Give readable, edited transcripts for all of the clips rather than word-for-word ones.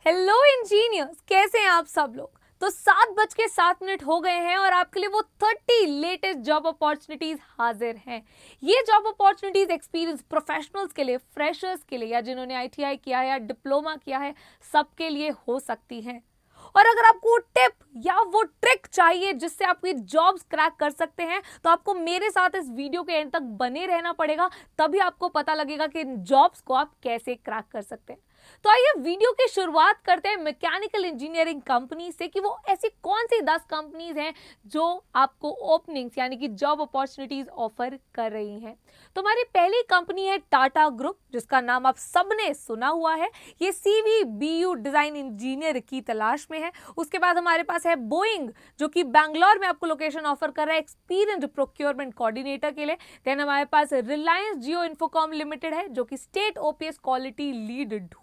Hello engineers, कैसे हैं आप सब लोग। तो 7:07 हो गए हैं और आपके लिए वो 30 लेटेस्ट जॉब अपॉर्चुनिटीज हाजिर हैं। ये जॉब अपॉर्चुनिटीज एक्सपीरियंस प्रोफेशनल्स के लिए, फ्रेशर्स के लिए, या जिन्होंने आईटीआई किया है या डिप्लोमा किया है, सबके लिए हो सकती हैं। और अगर आपको वो टिप या वो ट्रिक चाहिए जिससे आप ये जॉब्स क्रैक कर सकते हैं, तो आपको मेरे साथ इस वीडियो के एंड तक बने रहना पड़ेगा। तभी आपको पता लगेगा कि इन जॉब्स को आप कैसे क्रैक कर सकते हैं। तो आइए वीडियो की शुरुआत करते हैं मैकेनिकल इंजीनियरिंग कंपनी से कि वो ऐसी कौन सी 10 कंपनीज हैं जो आपको ओपनिंग्स यानी कि जॉब अपॉर्चुनिटीज ऑफर कर रही हैं। तो हमारी पहली कंपनी है टाटा ग्रुप, जिसका नाम आप सबने सुना हुआ है। ये CVBU डिजाइन इंजीनियर की तलाश में है। उसके बाद हमारे पास है बोइंग, जो कि बैंगलोर में आपको लोकेशन ऑफर कर रहा है एक्सपीरियंस्ड प्रोक्योरमेंट कोऑर्डिनेटर के लिए। देन हमारे पास रिलायंस जियो इन्फोकॉम लिमिटेड है, जो कि स्टेट OPS क्वालिटी लीड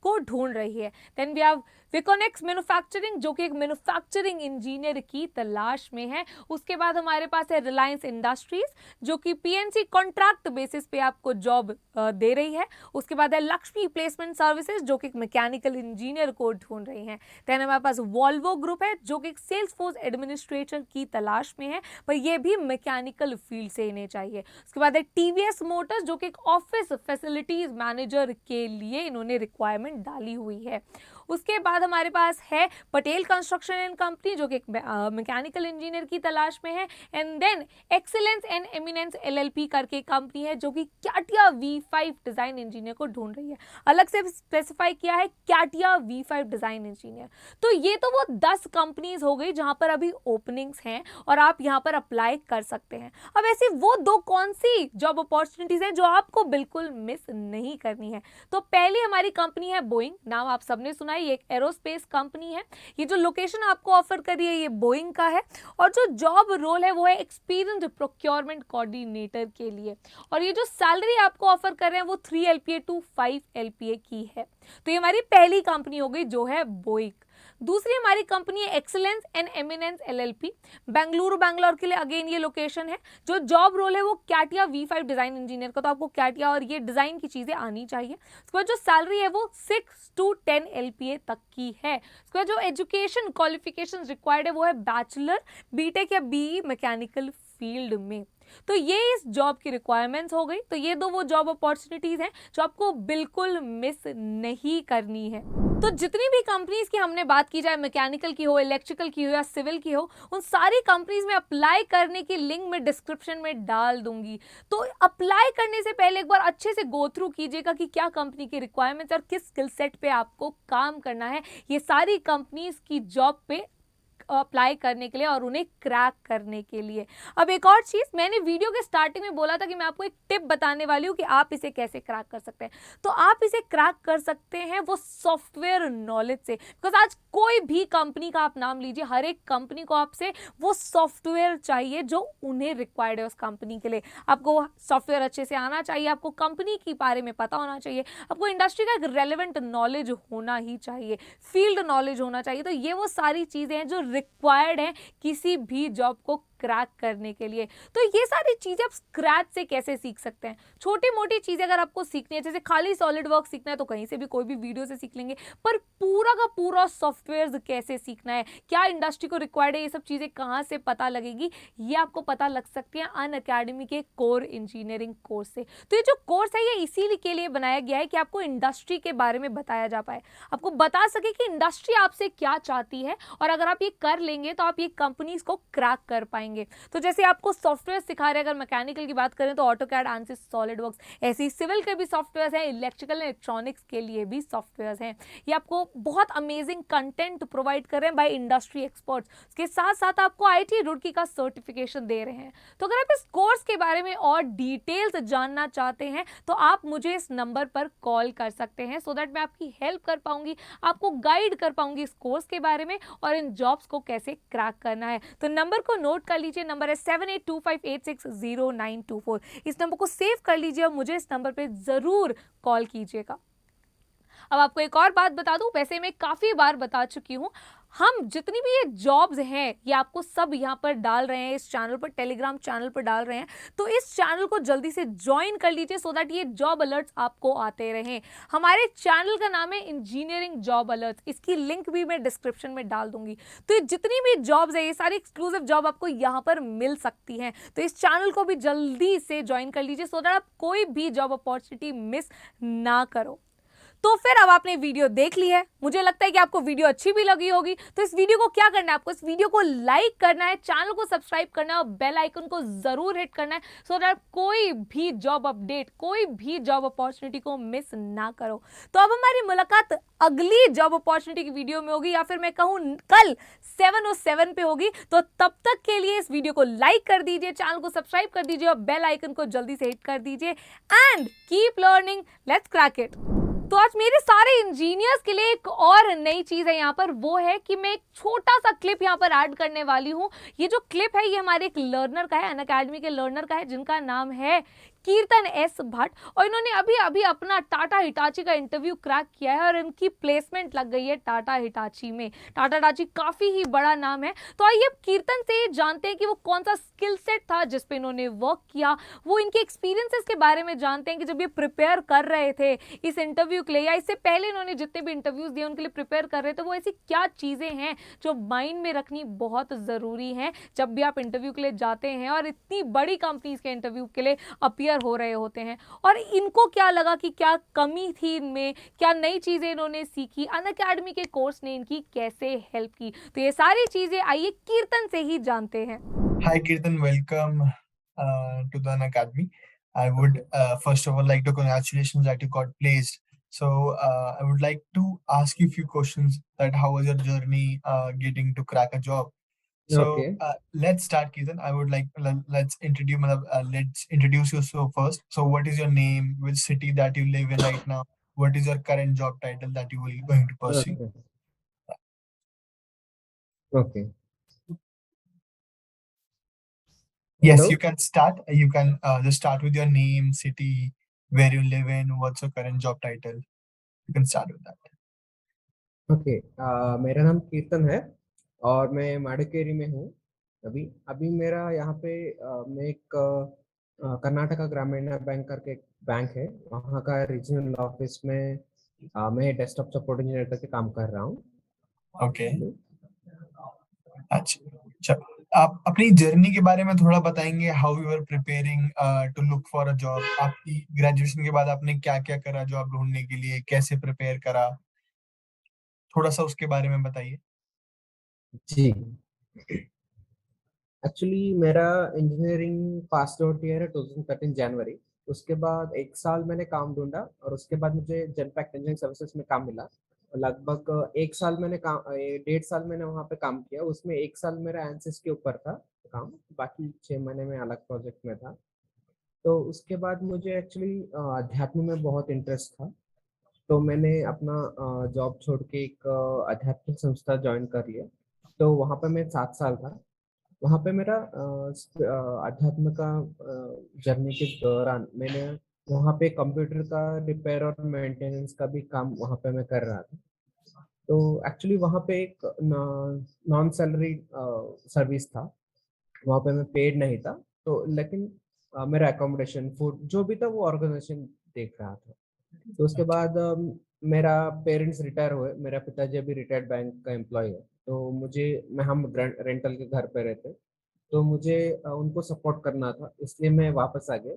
को ढूंढ रही है। देन वी हैव विकोनेक्स मैन्युफैक्चरिंग, जो कि एक मैन्युफैक्चरिंग इंजीनियर की तलाश में है। उसके बाद हमारे पास है रिलायंस इंडस्ट्रीज, जो कि PNC कॉन्ट्रैक्ट बेसिस पे आपको जॉब दे रही है। उसके बाद है लक्ष्मी प्लेसमेंट सर्विसेज, जो कि एक मैकेनिकल इंजीनियर को ढूंढ रही है। देन हमारे पास वॉल्वो ग्रुप है, जो कि एक सेल्स फोर्स एडमिनिस्ट्रेटर की तलाश में है, पर यह भी मैकेनिकल फील्ड से इन्हें चाहिए। उसके बाद है TVS मोटर्स, जो कि एक ऑफिस फैसिलिटीज मैनेजर के लिए इन्होंने रिक्वायरमेंट डाली हुई है। उसके बाद हमारे पास है पटेल कंस्ट्रक्शन एंड कंपनी, जो कि एक मैकेनिकल इंजीनियर की तलाश में है। And then excellence and eminence LLP करके कंपनी है, जो कि कैटिया V5 डिजाइन इंजीनियर को ढूंढ रही है। अलग से स्पेसिफाई किया है कैटिया V5 डिजाइन इंजीनियर। तो ये तो वो 10 कंपनीज हो गई जहां पर अभी ओपनिंग्स हैं और आप यहां पर अप्लाई कर सकते हैं। अब ऐसी वो दो कौन सी जॉब अपॉर्चुनिटीज हैं जो आपको बिल्कुल मिस नहीं करनी है। तो पहली हमारी कंपनी है बोइंग, नाम आप सबने सुना है। ये एक एरोस्पेस कंपनी है। ये जो लोकेशन आपको ऑफर कर रही है ये बोइंग का है, और जो जॉब रोल है वो है एक्सपीरियंस्ड प्रोक्योरमेंट कोऑर्डिनेटर के लिए। और ये जो सैलरी आपको ऑफर कर रहे हैं वो 3 LPA टू 5 LPA की है। तो ये हमारी पहली कंपनी हो गई, जो है बोइंग। दूसरी हमारी कंपनी है excellence and eminence LLP, Bengaluru Bangalore के लिए अगेन ये लोकेशन है। जो जॉब रोल है वो कैटिया V5 डिजाइन इंजीनियर का, तो आपको कैटिया और ये डिजाइन की चीजें आनी चाहिए। उसके बाद जो सैलरी है वो 6 टू 10 LPA तक की है। उसके बाद जो एजुकेशन क्वालिफिकेशंस रिक्वायर्ड है वो है बैचलर, BTech या BE मैकेनिकल फील्ड में। तो ये इस जॉब की रिक्वायरमेंट्स हो गई। तो ये दो वो जॉब अपॉर्चुनिटीज हैं जो आपको बिल्कुल मिस नहीं करनी है। तो जितनी भी कंपनीज की हमने बात की, चाहे मैकेनिकल की हो, इलेक्ट्रिकल की हो या सिविल की हो, उन सारी कंपनीज में अप्लाई करने की लिंक मैं डिस्क्रिप्शन में डाल दूंगी। तो अप्लाई करने से पहले एक बार अच्छे से गो थ्रू कीजिएगा कि क्या कंपनी की रिक्वायरमेंट्स और किस स्किल सेट पे आपको काम करना है ये सारी कंपनीज की जॉब पे अप्लाई करने के लिए और उन्हें क्रैक करने के लिए। अब एक और चीज, मैंने वीडियो के स्टार्टिंग में बोला था कि मैं आपको एक टिप बताने वाली हूं कि आप इसे कैसे क्रैक कर सकते हैं। तो आप इसे क्रैक कर सकते हैं वो सॉफ्टवेयर नॉलेज से। बिकॉज आज कोई भी कंपनी का आप नाम लीजिए, हर एक कंपनी को आपसे वो सॉफ्टवेयर चाहिए जो उन्हें रिक्वायर्ड है उस कंपनी के लिए। आपको सॉफ्टवेयर अच्छे से आना चाहिए, आपको कंपनी के बारे में पता होना चाहिए, आपको इंडस्ट्री का एक रेलेवेंट नॉलेज होना ही चाहिए, फील्ड नॉलेज होना चाहिए। तो ये वो सारी चीजें हैं जो रिक्वायर्ड है किसी भी जॉब को क्रैक करने के लिए। तो ये सारी चीजें आप स्क्रैच से कैसे सीख सकते हैं। छोटी मोटी चीजें अगर आपको सीखनी है, जैसे खाली सॉलिड वर्क सीखना है तो कहीं से भी कोई भी वीडियो से सीख लेंगे, पर पूरा का पूरा सॉफ्टवेयर कैसे सीखना है, क्या इंडस्ट्री को रिक्वायर्ड है, ये सब चीजें कहां से पता लगेगी, ये आपको पता लग सकती है अनअकैडमी के कोर इंजीनियरिंग कोर्स से। तो ये जो कोर्स है ये इसीलिए के लिए बनाया गया है कि आपको इंडस्ट्री के बारे में बताया जा पाए, आपको बता सके कि इंडस्ट्री आपसे क्या चाहती है, और अगर आप ये कर लेंगे तो आप ये कंपनीज को क्रैक कर पाएंगे। तो जैसे आपको सॉफ्टवेयर सिखा रहे हैं, अगर मैकेनिकल की बात करें तो ऑटोकैड, ANSYS, सॉलिडवर्क्स, ऐसे ही सिविल के भी सॉफ्टवेयर हैं, इलेक्ट्रिकल इलेक्ट्रॉनिक्स के लिए भी सॉफ्टवेयर हैं। ये आपको बहुत अमेजिंग कंटेंट प्रोवाइड कर रहे हैं बाय इंडस्ट्री एक्सपर्ट्स। इसके साथ साथ आपको IIT रुड़की का सर्टिफिकेशन दे रहे हैं। तो अगर आप इस कोर्स के बारे में और डिटेल्स जानना चाहते हैं तो आप मुझे इस नंबर पर कॉल कर सकते हैं, सो दैट मैं आपकी हेल्प कर पाऊंगी, आपको गाइड कर पाऊंगी इस कोर्स के बारे में और इन जॉब्स को कैसे क्रैक करना है। तो नंबर को नोट कर लीजिए, नंबर है 7825860924। इस नंबर को सेव कर लीजिए और मुझे इस नंबर पे जरूर कॉल कीजिएगा। अब आपको एक और बात बता दूं, वैसे मैं काफी बार बता चुकी हूं, हम जितनी भी ये जॉब्स हैं ये आपको सब यहाँ पर डाल रहे हैं, इस चैनल पर, टेलीग्राम चैनल पर डाल रहे हैं। तो इस चैनल को जल्दी से ज्वाइन कर लीजिए सो दैट ये जॉब अलर्ट्स आपको आते रहें। हमारे चैनल का नाम है इंजीनियरिंग जॉब अलर्ट्स, इसकी लिंक भी मैं डिस्क्रिप्शन में डाल दूंगी। तो ये जितनी भी जॉब्स है ये सारी एक्सक्लूसिव जॉब आपको यहाँ पर मिल सकती हैं। तो इस चैनल को भी जल्दी से ज्वाइन कर लीजिए सो दैट आप कोई भी जॉब अपॉर्चुनिटी मिस ना करो। तो फिर अब आपने वीडियो देख ली है, मुझे लगता है कि आपको वीडियो अच्छी भी लगी होगी। तो इस वीडियो को क्या करना है, आपको इस वीडियो को लाइक करना है, चैनल को सब्सक्राइब करना है और बेल आइकन को जरूर हिट करना है सो दैट कोई भी जॉब अपडेट, कोई भी जॉब अपॉर्चुनिटी को मिस ना करो। तो अब हमारी मुलाकात अगली जॉब अपॉर्चुनिटी की वीडियो में होगी, या फिर मैं कहूं कल 7:07 पे होगी। तो तब तक के लिए इस वीडियो को लाइक कर दीजिए, चैनल को सब्सक्राइब कर दीजिए और बेल आइकन को जल्दी से हिट कर दीजिए। And keep learning, let's crack it. तो आज मेरे सारे इंजीनियर्स के लिए एक और नई चीज है यहाँ पर, वो है कि मैं एक छोटा सा क्लिप यहाँ पर ऐड करने वाली हूँ। ये जो क्लिप है ये हमारे एक लर्नर का है, अनअकैडमी के लर्नर का है, जिनका नाम है कीर्तन एस भट्ट। और इन्होंने अभी अभी अपना टाटा हिटाची का इंटरव्यू क्रैक किया है और इनकी प्लेसमेंट लग गई है टाटा हिटाची में। टाटा हिटाची काफी ही बड़ा नाम है। तो आइए कीर्तन से जानते हैं कि वो कौन सा स्किल सेट था जिस पे इन्होंने वर्क किया, वो इनके एक्सपीरियंसेस के बारे में जानते हैं कि जब ये प्रिपेयर कर रहे थे इस इंटरव्यू के लिए, या इससे पहले इन्होंने जितने भी इंटरव्यूज दिए उनके लिए प्रिपेयर कर रहे थे, वो ऐसी क्या चीजें हैं जो माइंड में रखनी बहुत जरूरी है जब भी आप इंटरव्यू के लिए जाते हैं और इतनी बड़ी कंपनीज के इंटरव्यू के लिए अपियर हो रहे होते हैं। और इनको क्या लगा कि क्या कमी थी इनमें, क्या नई चीजें इन्होंने सीखी, अनअकैडमी के कोर्स ने इनकी कैसे हेल्प की, तो ये सारी चीजें आइए कीर्तन से ही जानते हैं। Hi Kirtan, welcome to the Unacademy. I would first of all like to congratulations that you got placed. So I would like to ask you a few questions that how was your journey getting to crack a job? So Okay. let's start, Kirtan. I would like let's introduce you so first. So what is your name? Which city that you live in right now? What is your current job title that you will going to pursue? Okay. Okay. Yes, Hello. you can start. You can just start with your name, city, where you live in, what's your current job title. You can start with that. Okay. मेरा नाम कीर्तन है और मैं माडिकेरी में हूँ। अभी अभी मेरा यहाँ पे मैं एक कर्नाटका ग्रामीण बैंक करके एक बैंक है, वहाँ का रीजनल ऑफिस में मैं डेस्कटॉप सपोर्ट इंजीनियर करके काम कर रहा हूँ। ओके, अच्छा, चलो आप अपनी जर्नी के बारे में थोड़ा बताएंगे, how you are preparing to look for a job. आपकी ग्रेजुएशन के बाद आपने क्या-क्या करा जॉब ढूँढने के लिए, कैसे प्रिपेयर करा? थोड़ा-सा उसके बारे में बताइए। जी। एक्चुअली मेरा इंजीनियरिंग पास आउट ईयर है 2013 जनवरी। उसके बाद 1 साल मैंने काम ढूँढा और उसके बाद मुझे जनपैक्ट इंजीनियरिंग सर्विसेज में काम मिला। लगभग 1 साल मैंने काम 1.5 साल मैंने वहाँ पे काम किया। उसमें 1 साल मेरा एनसिस के ऊपर था काम, बाकी 6 महीने में अलग प्रोजेक्ट में था। तो उसके बाद मुझे एक्चुअली अध्यात्म में बहुत इंटरेस्ट था। तो मैंने अपना जॉब छोड़ के एक आध्यात्मिक संस्था जॉइन कर लिया। तो वहाँ पे मैं 7 साल था। वहाँ पे मेरा अध्यात्म का जर्नी के दौरान मैंने वहाँ पे कंप्यूटर का रिपेयर और मेंटेनेंस का भी काम वहाँ पे मैं कर रहा था। तो एक्चुअली वहाँ पे एक नॉन सैलरी सर्विस था। वहाँ पे मैं पेड नहीं था, तो लेकिन मेरा अकोमोडेशन, फूड जो भी था वो ऑर्गेनाइजेशन देख रहा था। तो उसके बाद मेरा पेरेंट्स रिटायर हुए, मेरा पिताजी अभी रिटायर्ड बैंक का एम्प्लॉय है। तो हम रेंटल के घर पे रहते, तो मुझे उनको सपोर्ट करना था, इसलिए मैं वापस आ गया।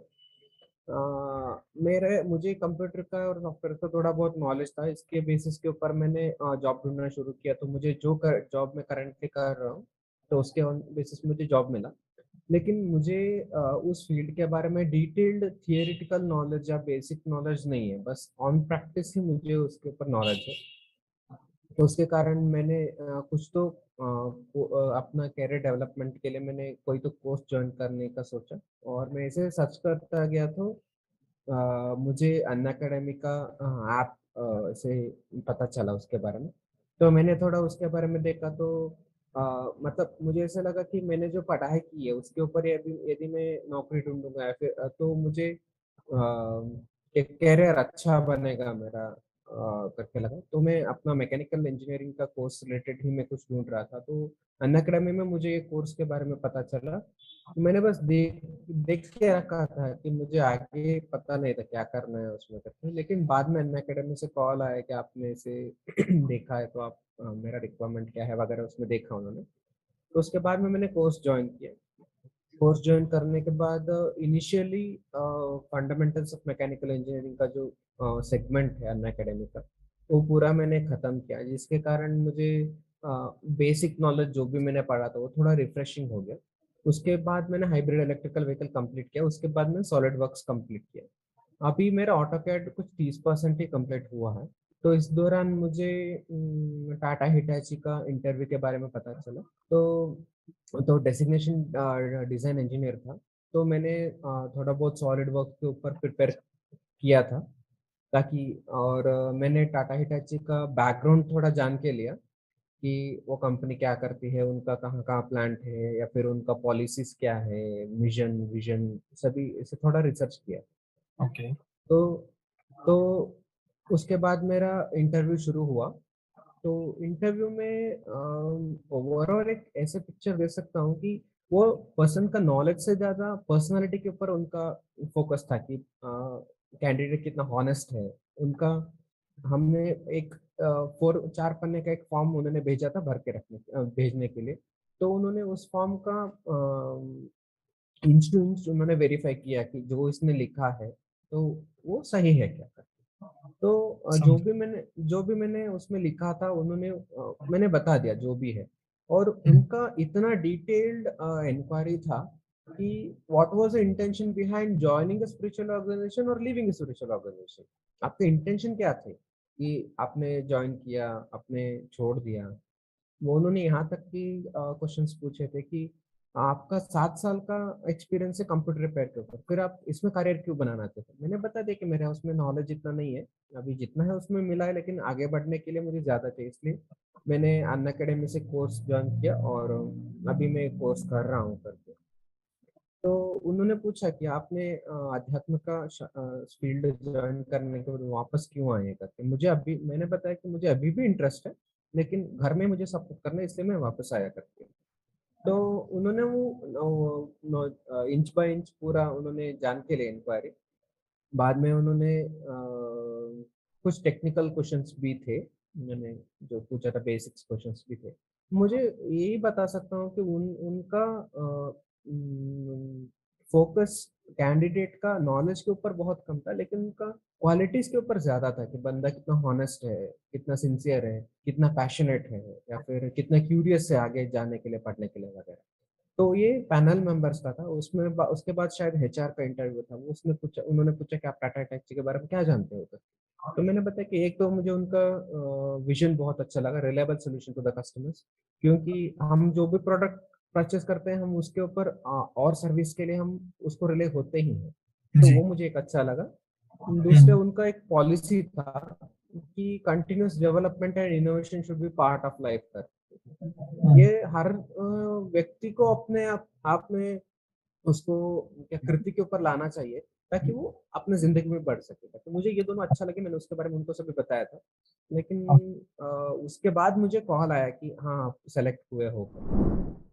मुझे कंप्यूटर का और सॉफ्टवेयर का थोड़ा बहुत नॉलेज था, इसके बेसिस के ऊपर मैंने जॉब ढूँढना शुरू किया। तो मुझे जॉब मैं करंटली कर रहा हूँ, तो उसके ऑन बेसिस मुझे जॉब मिला। लेकिन मुझे उस फील्ड के बारे में डिटेल्ड थियोरेटिकल नॉलेज या बेसिक नॉलेज नहीं है, बस ऑन प्रैक्टिस ही मुझे उसके ऊपर नॉलेज है। तो उसके कारण मैंने कुछ तो अपना करियर डेवलपमेंट के लिए मैंने कोई तो कोर्स जॉइन करने का सोचा और मैं ऐसे सर्च करता गया। तो मुझे अनअकैडमी का ऐप से पता चला उसके बारे में। तो मैंने थोड़ा उसके बारे में देखा, तो मतलब मुझे ऐसा लगा कि मैंने जो पढ़ाई की है उसके ऊपर यदि यदि मैं नौकरी ढूँढूँगा या फिर तो मुझे एक करियर अच्छा बनेगा मेरा। करके लगा, तो मैं अपना मैकेनिकल इंजीनियरिंग का कोर्स रिलेटेड ही मैं कुछ ढूँढ रहा था, तो अनअकैडमी में मुझे ये कोर्स के बारे में पता चला। मैंने बस देख देख के रखा था कि मुझे आगे पता नहीं था क्या करना है उसमें करके, लेकिन बाद में अनअकैडमी से कॉल आया कि आपने इसे देखा है तो आप मेरा रिक्वायरमेंट क्या है वगैरह उसमें देखा उन्होंने। तो उसके बाद में मैंने कोर्स जॉइन किया। कोर्स जॉइन करने के बाद initially fundamentals of mechanical engineering का जो सेगमेंट है अनअकैडमी का, वो पूरा मैंने ख़त्म किया, जिसके कारण मुझे बेसिक नॉलेज जो भी मैंने पढ़ा था वो थोड़ा रिफ्रेशिंग हो गया। उसके बाद मैंने हाइब्रिड इलेक्ट्रिकल व्हीकल कंप्लीट किया, उसके बाद मैंने सॉलिड वर्क्स कंप्लीट किया। अभी मेरा ऑटोकैड कुछ 30% ही कंप्लीट हुआ है। तो इस दौरान मुझे टाटा हिटाची का इंटरव्यू के बारे में पता चला। तो डेज़िग्नेशन डिज़ाइन इंजीनियर था। तो मैंने थोड़ा बहुत सॉलिड वर्क के ऊपर प्रिपेयर किया था, ताकि और मैंने टाटा हिटाची का बैकग्राउंड थोड़ा जान के लिया कि वो कंपनी क्या करती है, उनका कहाँ-कहाँ प्लांट है या फिर उनका पॉलिसीज़ क्या है, मिशन, विज़न सभी ऐसे थोड़ा रिसर्च किया। Okay. तो तो उसके बाद मेरा इंटरव्यू शुरू हुआ। तो इंटरव्यू में ओवरऑल एक ऐसे पिक्चर दे सकता हूँ कि वो पर्सन का नॉलेज से ज़्यादा पर्सनैलिटी के ऊपर उनका फ़ोकस था कि कैंडिडेट कितना हॉनेस्ट है। उनका हमने एक 4 पन्ने का एक फॉर्म उन्होंने भेजा था भर के भेजने के लिए। तो उन्होंने उस फॉर्म का इंच टू इंच उन्होंने वेरीफ़ाई किया कि जो इसने लिखा है, तो वो सही है क्या करके। तो Some. जो भी मैंने उसमें लिखा था उन्होंने मैंने बता दिया जो भी है, और Hmm. उनका इतना डिटेल्ड इंक्वायरी था कि what was the intention behind joining a spiritual organisation और लीविंग अ स्पिरिचुअल ऑर्गनाइजेशन। आपके इंटेंशन क्या थे कि आपने जॉइन किया, आपने छोड़ दिया? वो उन्होंने यहाँ तक कि क्वेश्चंस पूछे थे कि आपका 7 साल का एक्सपीरियंस है कंप्यूटर रिपेयर के ऊपर, फिर आप इसमें करियर क्यों बनाना चाहते हो? मैंने बता दिया कि मेरा उसमें नॉलेज इतना नहीं है, अभी जितना है उसमें मिला है, लेकिन आगे बढ़ने के लिए मुझे ज़्यादा चाहिए, इसलिए मैंने अनअकैडमी से कोर्स जॉइन किया और अभी मैं कोर्स कर रहा हूँ करके। तो उन्होंने पूछा कि आपने अध्यात्म का फील्ड जॉइन करने के बाद वापस क्यों आए हैं करके। मुझे अभी मैंने बताया कि मुझे अभी भी इंटरेस्ट है, लेकिन घर में मुझे सपोर्ट करना है, इसलिए मैं वापस आया करके। तो उन्होंने इंच बाय इंच पूरा उन्होंने जान के लिया इंक्वायरी। बाद में उन्होंने कुछ टेक्निकल क्वेश्चंस भी थे, उन्होंने जो पूछा था बेसिक्स क्वेश्चंस भी थे। मुझे यही बता सकता हूँ कि उनका फ़ोकस कैंडिडेट का नॉलेज के ऊपर बहुत कम था, लेकिन उनका क्वालिटीज़ के ऊपर ज़्यादा था कि बंदा कितना हॉनेस्ट है, कितना सिंसियर है, कितना पैशनेट है या फिर कितना क्यूरियस है आगे जाने के लिए, पढ़ने के लिए वगैरह। तो ये पैनल मेंबर्स का था, उसके बाद शायद एचआर का इंटरव्यू था, वो उसने पूछा उन्होंने पूछा कि आप टाटा टैक्सी के बारे में क्या जानते हो? तो मैंने बताया कि एक तो मुझे उनका विज़न बहुत अच्छा लगा, reliable solution to the customers, क्योंकि हम जो भी प्रोडक्ट परचेज़ करते हैं, हम उसके ऊपर और सर्विस के लिए हम उसको रिले होते ही हैं। तो वो जी. मुझे एक अच्छा लगा। दूसरे Hmm. उनका एक पॉलिसी था कि continuous development and innovation should be part of life करके। Hmm. ये हर व्यक्ति को अपने आप में उसको क्या कृति के ऊपर लाना चाहिए, ताकि वो अपनी ज़िंदगी में बढ़ सके। तो मुझे ये दोनों अच्छा लगे, मैंने उसके बारे में उनको सभी बताया था। लेकिन उसके बाद मुझे कॉल आया कि हाँ, आप सेलेक्ट हुए हो करके।